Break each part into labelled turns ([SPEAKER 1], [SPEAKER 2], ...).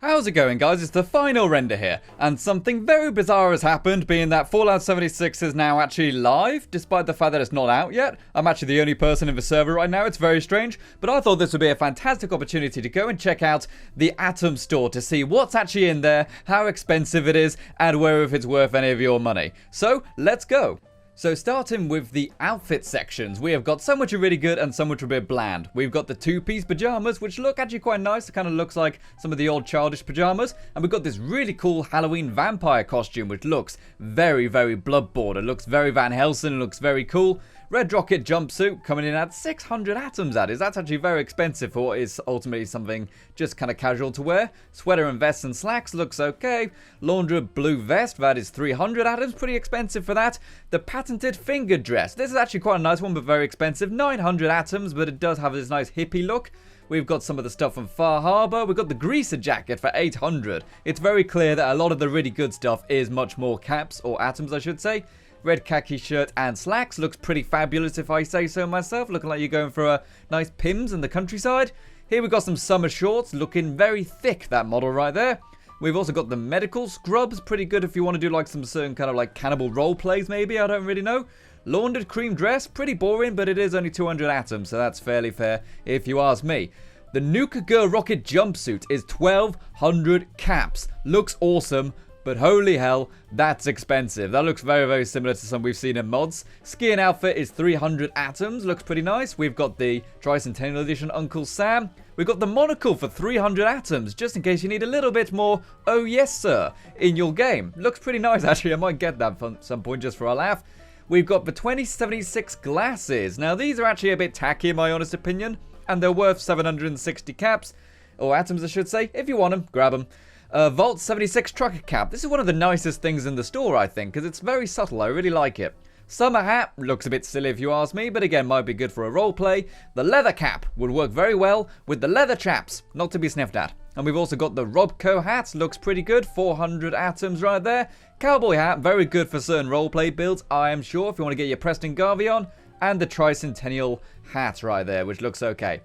[SPEAKER 1] How's it going, guys? It's the final render here, and something very bizarre has happened, being that Fallout 76 is now actually live, despite the fact that it's not out yet. I'm actually the only person in the server right now. It's very strange, but I thought this would be a fantastic opportunity to go and check out the Atom store to see what's actually in there, how expensive it is, and whether if it's worth any of your money. So, let's go. So starting with the outfit sections, we have got some which are really good and some which are a bit bland. We've got the two-piece pajamas, which look actually quite nice. It kind of looks like some of the old childish pajamas. And we've got this really cool Halloween vampire costume, which looks very, very Bloodborne. It looks very Van Helsing, looks very cool. Red Rocket jumpsuit coming in at 600 atoms, that is. That's actually very expensive for what is ultimately something just kind of casual to wear. Sweater and vest and slacks looks okay. Laundered blue vest, that is 300 atoms, pretty expensive for that. The patented finger dress. This is actually quite a nice one, but very expensive. 900 atoms, but it does have this nice hippie look. We've got some of the stuff from Far Harbor. We've got the greaser jacket for 800. It's very clear that a lot of the really good stuff is much more caps, or atoms I should say. Red khaki shirt and slacks. Looks pretty fabulous if I say so myself. Looking like you're going for a nice Pims in the countryside. Here we've got some summer shorts. Looking very thick, that model right there. We've also got the medical scrubs. Pretty good if you want to do like some certain kind of like cannibal role plays maybe. I don't really know. Laundered cream dress. Pretty boring, but it is only 200 atoms. So that's fairly fair if you ask me. The NUKA-COLA rocket jumpsuit is 1200 caps. Looks awesome. But holy hell, that's expensive. That looks very, very similar to some we've seen in mods. Skiing outfit is 300 atoms. Looks pretty nice. We've got the Tricentennial Edition Uncle Sam. We've got the monocle for 300 atoms, just in case you need a little bit more, oh yes sir, in your game. Looks pretty nice actually. I might get that at some point just for a laugh. We've got the 2076 glasses. Now these are actually a bit tacky in my honest opinion. And they're worth 760 caps. Or atoms I should say. If you want them, grab them. VAULT-TEC trucker cap. This is one of the nicest things in the store, I think, because it's very subtle. I really like it. Summer hat looks a bit silly if you ask me, but again, might be good for a roleplay. The leather cap would work very well with the leather chaps, not to be sniffed at. And we've also got the Robco hat, looks pretty good, 400 atoms right there. Cowboy hat, very good for certain roleplay builds, I am sure, if you want to get your Preston Garvey on. And the Tricentennial hat right there, which looks okay.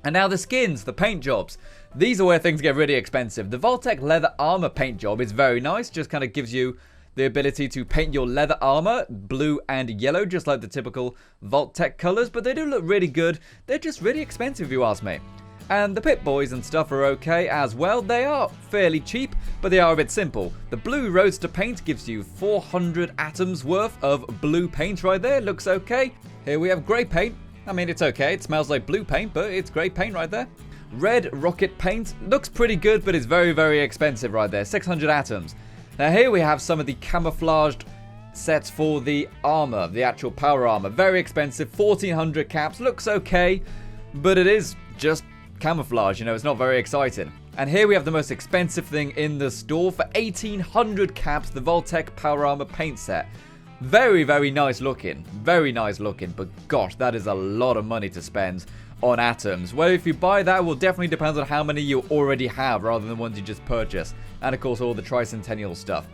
[SPEAKER 1] And now the skins, the paint jobs. These are where things get really expensive. The VAULT-TEC leather armor paint job is very nice. Just kind of gives you the ability to paint your leather armor blue and yellow, just like the typical VAULT-TEC colors. But they do look really good. They're just really expensive if you ask me. And the Pip-Boys and stuff are okay as well. They are fairly cheap, but they are a bit simple. The blue ROADSTER paint gives you 400 atoms worth of blue paint right there. Looks okay. Here we have grey paint. I mean, it's okay. It smells like blue paint, but it's grey paint right there. Red rocket paint looks pretty good, but it's very, very expensive right there. 600 atoms. Now here we have some of the camouflaged sets for the armor, the actual power armor. Very expensive. 1400 caps. Looks okay, but it is just camouflage. You know, it's not very exciting. And here we have the most expensive thing in the store for 1800 caps, the VAULT-TEC power armor paint set. Very, very nice looking. Very nice looking. But gosh, that is a lot of money to spend on atoms. Well, if you buy that, will definitely depend on how many you already have rather than ones you just purchase. And of course, all the Tricentennial stuff.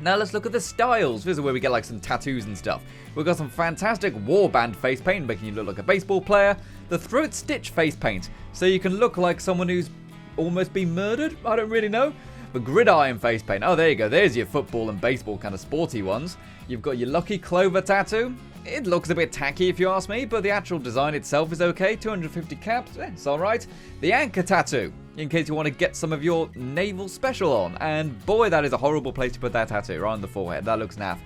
[SPEAKER 1] Now let's look at the styles. This is where we get like some tattoos and stuff. We've got some fantastic warband face paint, making you look like a baseball player. The throat stitch face paint, so you can look like someone who's almost been murdered. I don't really know. The gridiron face paint. Oh, there you go. There's your football and baseball kind of sporty ones. You've got your lucky CLOVER tattoo. It looks a bit tacky if you ask me, but the actual design itself is okay. 250 caps, it's alright. The anchor tattoo, in case you want to get some of your naval special on. And boy, that is a horrible place to put that tattoo, right on the forehead. That looks naff.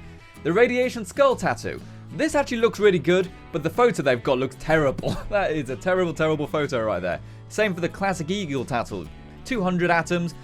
[SPEAKER 1] The radiation skull tattoo. This actually looks really good, but the photo they've got looks terrible. That is a terrible, terrible photo right there. Same for the classic eagle tattoo. 200 atoms.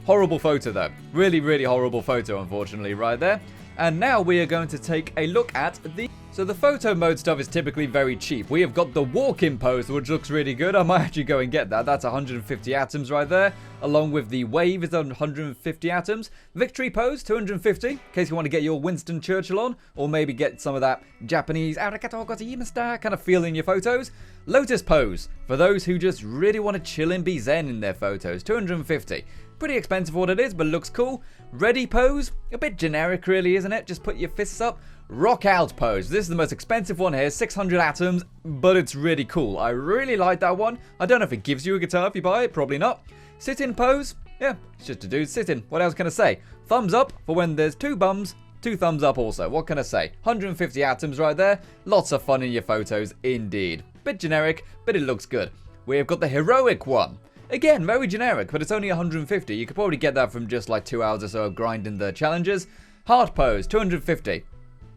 [SPEAKER 1] Horrible photo though. Really, really horrible photo, unfortunately, right there. And now we are going to take a look at the... So the photo mode stuff is typically very cheap. We have got the walk-in pose, which looks really good. I might actually go and get that. That's 150 atoms right there. Along with the wave is 150 atoms. Victory pose, 250. In case you want to get your Winston Churchill on. Or maybe get some of that Japanese arigato gozaimashita kind of feel in your photos. Lotus pose, for those who just really want to chill and be zen in their photos. 250. Pretty expensive for what it is, but looks cool. Ready pose, a bit generic really, isn't it? Just put your fists up. Rock out pose. This is the most expensive one here, 600 atoms, but it's really cool. I really like that one. I don't know if it gives you a guitar if you buy it, probably not. Sit-in pose, Yeah, it's just a dude sitting. What else can I say? Thumbs up for when there's 2 bums, 2 thumbs up also. What can I say? 150 atoms right there. Lots of fun in your photos indeed. Bit generic, but it looks good. We've got the heroic one. Again, very generic, but it's only 150. You could probably get that from just like 2 hours or so of grinding the challenges. Heart pose, 250.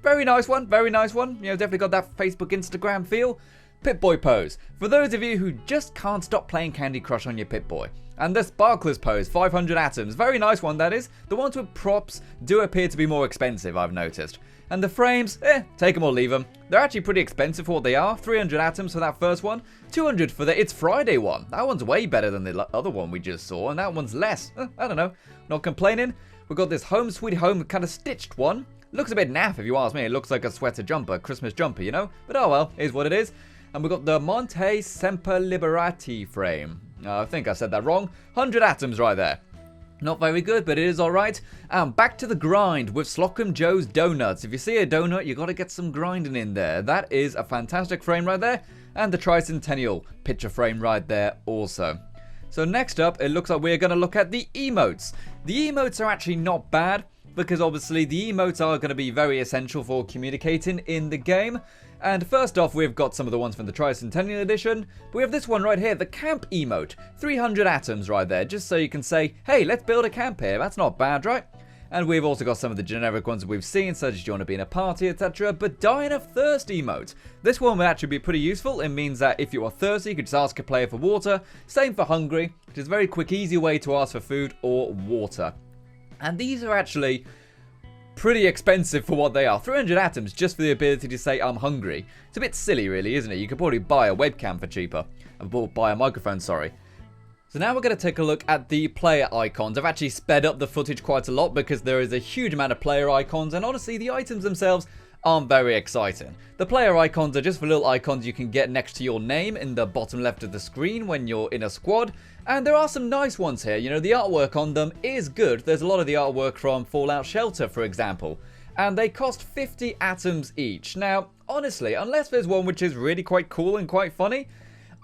[SPEAKER 1] Very nice one, very nice one. You know, definitely got that Facebook, Instagram feel. Pip-Boy pose, for those of you who just can't stop playing Candy Crush on your Pip-Boy. And the Sparklers pose, 500 atoms. Very nice one, that is. The ones with props do appear to be more expensive, I've noticed. And the frames, take them or leave them. They're actually pretty expensive for what they are. 300 atoms for that first one. 200 for the It's Friday one. That one's way better than the other one we just saw. And that one's less. I don't know. Not complaining. We've got this Home Sweet Home kind of stitched one. Looks a bit naff if you ask me. It looks like a sweater jumper, Christmas jumper, you know? But oh well, is what it is. And we've got the Monte Semper Liberati frame. I think I said that wrong. 100 atoms right there. Not very good, but it is alright. And back to the grind with Slocum Joe's Donuts. If you see a donut, you got to get some grinding in there. That is a fantastic frame right there. And the Tricentennial picture frame right there also. So next up, it looks like we're going to look at the emotes. The emotes are actually not bad, because obviously the emotes are going to be very essential for communicating in the game. And first off, we've got some of the ones from the Tricentennial Edition. But we have this one right here, the camp emote. 300 atoms right there, just so you can say, hey, let's build a camp here. That's not bad, right? And we've also got some of the generic ones that we've seen, such as you want to be in a party, etc. But dying of thirst emote. This one would actually be pretty useful. It means that if you are thirsty, you could just ask a player for water. Same for hungry, which is a very quick, easy way to ask for food or water. And these are actually pretty expensive for what they are. 300 atoms just for the ability to say I'm hungry. It's a bit silly really, isn't it? You could probably buy a webcam for cheaper. Buy a microphone, sorry. So now we're going to take a look at the player icons. I've actually sped up the footage quite a lot because there is a huge amount of player icons, and honestly the items themselves aren't very exciting. The player icons are just for little icons you can get next to your name in the bottom left of the screen when you're in a squad. And there are some nice ones here. You know, the artwork on them is good. There's a lot of the artwork from Fallout Shelter, for example. And they cost 50 atoms each. Now, honestly, unless there's one which is really quite cool and quite funny,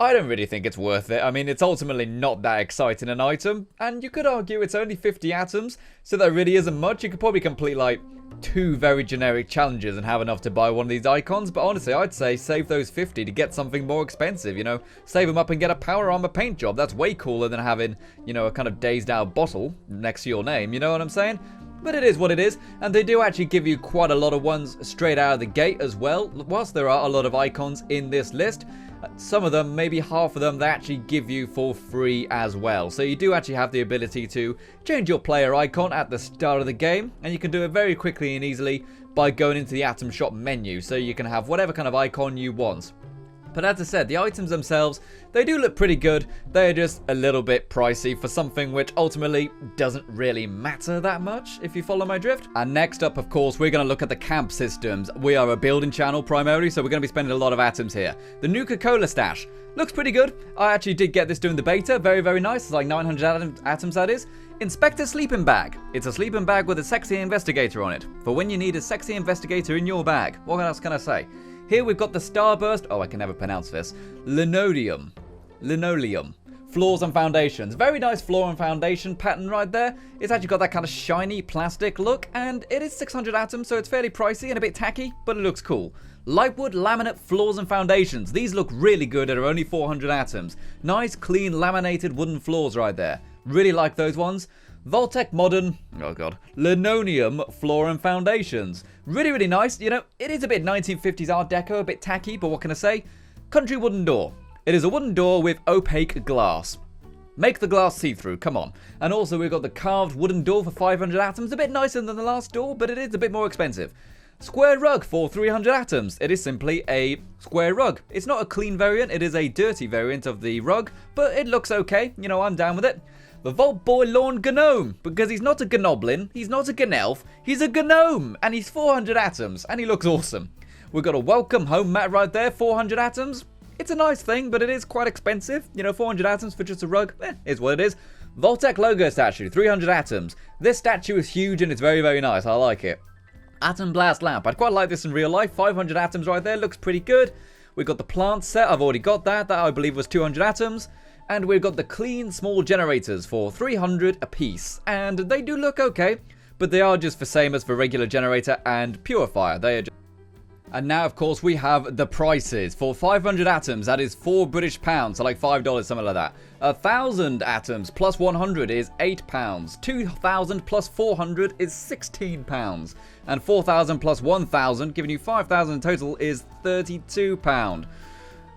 [SPEAKER 1] I don't really think it's worth it. I mean, it's ultimately not that exciting an item. And you could argue it's only 50 atoms, so that really isn't much. You could probably complete, like, 2 very generic challenges and have enough to buy one of these icons, but honestly I'd say save those 50 to get something more expensive, you know, save them up and get a power armor paint job. That's way cooler than having, you know, a kind of dazed out bottle next to your name, you know what I'm saying? But it is what it is, and they do actually give you quite a lot of ones straight out of the gate as well. Whilst there are a lot of icons in this list, some of them, maybe half of them, they actually give you for free as well. So you do actually have the ability to change your player icon at the start of the game, and you can do it very quickly and easily by going into the Atom Shop menu, so you can have whatever kind of icon you want. But as I said, the items themselves, they do look pretty good. They're just a little bit pricey for something which ultimately doesn't really matter that much, if you follow my drift. And next up, of course, we're going to look at the camp systems. We are a building channel primarily, so we're going to be spending a lot of atoms here. The NUKA-COLA stash looks pretty good. I actually did get this during the beta. Very, very nice. It's like 900 atoms, that is. Inspector Sleeping Bag. It's a sleeping bag with a sexy investigator on it. For when you need a sexy investigator in your bag. What else can I say? Here we've got the Starburst, I can never pronounce this, Linoleum, floors and foundations. Very nice floor and foundation pattern right there. It's actually got that kind of shiny plastic look, and it is 600 atoms, so it's fairly pricey and a bit tacky, but it looks cool. Lightwood laminate floors and foundations. These look really good and are only 400 atoms. Nice, clean, laminated wooden floors right there. Really like those ones. VAULT-TEC modern, linoleum floor and foundations. Really, really nice. You know, it is a bit 1950s Art Deco, a bit tacky, but what can I say? Country wooden door. It is a wooden door with opaque glass. Make the glass see-through, come on. And also we've got the carved wooden door for 500 atoms. A bit nicer than the last door, but it is a bit more expensive. Square rug for 300 atoms. It is simply a square rug. It's not a clean variant, it is a dirty variant of the rug, but it looks okay. You know, I'm down with it. The Vault Boy Lawn Gnome, because he's not a Gnoblin, he's not a Gnelf, he's a Gnome, and he's 400 atoms, and he looks awesome. We've got a welcome home mat right there, 400 atoms. It's a nice thing, but it is quite expensive. You know, 400 atoms for just a rug, is what it is. VAULT-TEC logo statue, 300 atoms. This statue is huge and it's very, very nice, I like it. Atom Blast lamp, I'd quite like this in real life, 500 atoms right there, looks pretty good. We've got the plant set, I've already got that I believe was 200 atoms. And we've got the clean small generators for 300 apiece, and they do look okay, but they are just the same as the regular generator and purifier. They are just... And now, of course, we have the prices. For 500 atoms, that is £4 so like $5, something like that. 1,000 atoms plus 100 is £8. 2,000 plus 400 is £16. And 4,000 plus 1,000, giving you 5,000 in total, is £32.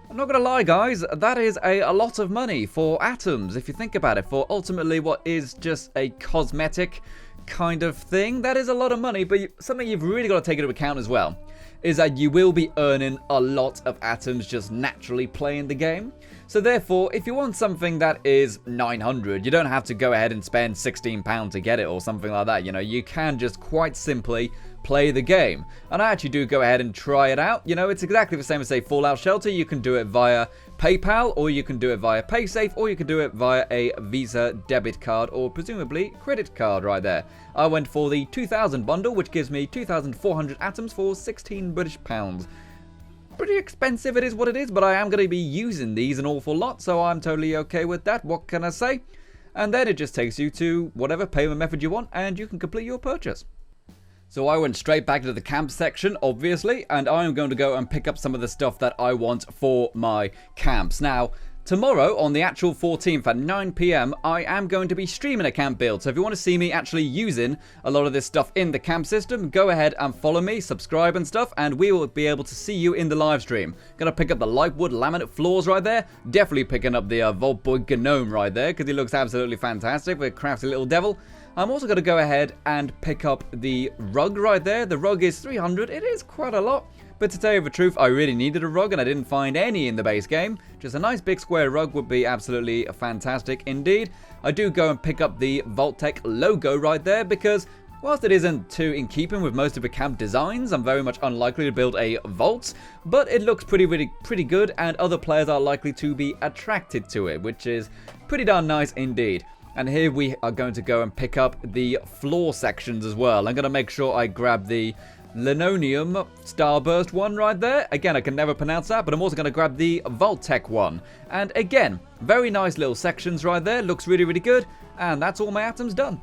[SPEAKER 1] I'm not going to lie, guys, that is a lot of money for atoms, if you think about it. For ultimately what is just a cosmetic kind of thing, that is a lot of money, but something you've really got to take into account as well is that you will be earning a lot of atoms just naturally playing the game. So therefore, if you want something that is 900, you don't have to go ahead and spend £16 to get it or something like that. You know, you can just quite simply play the game. And I actually do go ahead and try it out. You know, it's exactly the same as, say, Fallout Shelter. You can do it via PayPal, or you can do it via PaySafe, or you can do it via a Visa debit card, or presumably credit card right there. I went for the 2000 bundle, which gives me 2,400 atoms for £16. Pretty expensive, it is what it is, but I am going to be using these an awful lot, so I'm totally okay with that. What can I say? And then it just takes you to whatever payment method you want, and you can complete your purchase. So I went straight back to the camp section, obviously, and I am going to go and pick up some of the stuff that I want for my camps. Now, tomorrow, on the actual 14th at 9 PM, I am going to be streaming a camp build. So if you want to see me actually using a lot of this stuff in the camp system, go ahead and follow me, subscribe and stuff, and we will be able to see you in the live stream. Gonna pick up the lightwood laminate floors right there. Definitely picking up the Vault Boy GNOME right there, because he looks absolutely fantastic with a crafty little devil. I'm also going to go ahead and pick up the rug right there. The rug is 300. It is quite a lot. But to tell you the truth, I really needed a rug and I didn't find any in the base game. Just a nice big square rug would be absolutely fantastic indeed. I do go and pick up the VAULT-TEC logo right there because whilst it isn't too in keeping with most of the camp designs, I'm very much unlikely to build a vault, but it looks pretty good and other players are likely to be attracted to it, which is pretty darn nice indeed. And here we are going to go and pick up the floor sections as well. I'm going to make sure I grab the LINOLEUM Starburst one right there. Again, I can never pronounce that, but I'm also going to grab the VAULT-TEC one. And again, very nice little sections right there. Looks really, really good. And that's all my atoms done.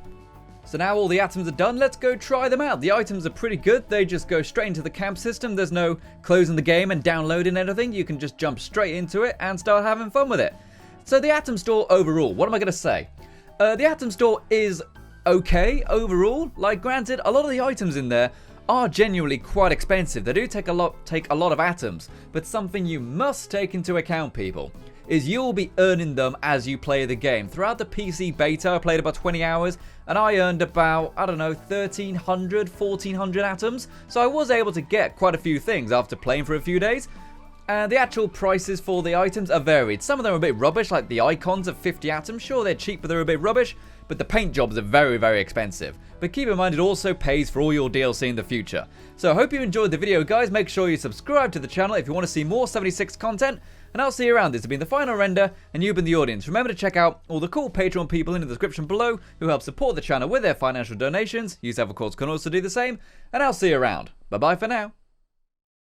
[SPEAKER 1] So now all the atoms are done, let's go try them out. The items are pretty good. They just go straight into the camp system. There's no closing the game and downloading anything. You can just jump straight into it and start having fun with it. So the atom store overall, what am I going to say? The atom store is okay overall. Like, granted, a lot of the items in there are genuinely quite expensive. They do take a lot of atoms, but something you must take into account, people, is you'll be earning them as you play the game. Throughout the PC beta, I played about 20 hours, and I earned about, I don't know, 1,300, 1,400 atoms. So I was able to get quite a few things after playing for a few days. And the actual prices for the items are varied. Some of them are a bit rubbish, like the icons of 50 atoms. Sure, they're cheap, but they're a bit rubbish. But the paint jobs are very, very expensive. But keep in mind, it also pays for all your DLC in the future. So I hope you enjoyed the video, guys. Make sure you subscribe to the channel if you want to see more 76 content. And I'll see you around. This has been the final render, and you've been the audience. Remember to check out all the cool Patreon people in the description below who help support the channel with their financial donations. You, of course, can also do the same. And I'll see you around. Bye-bye for now.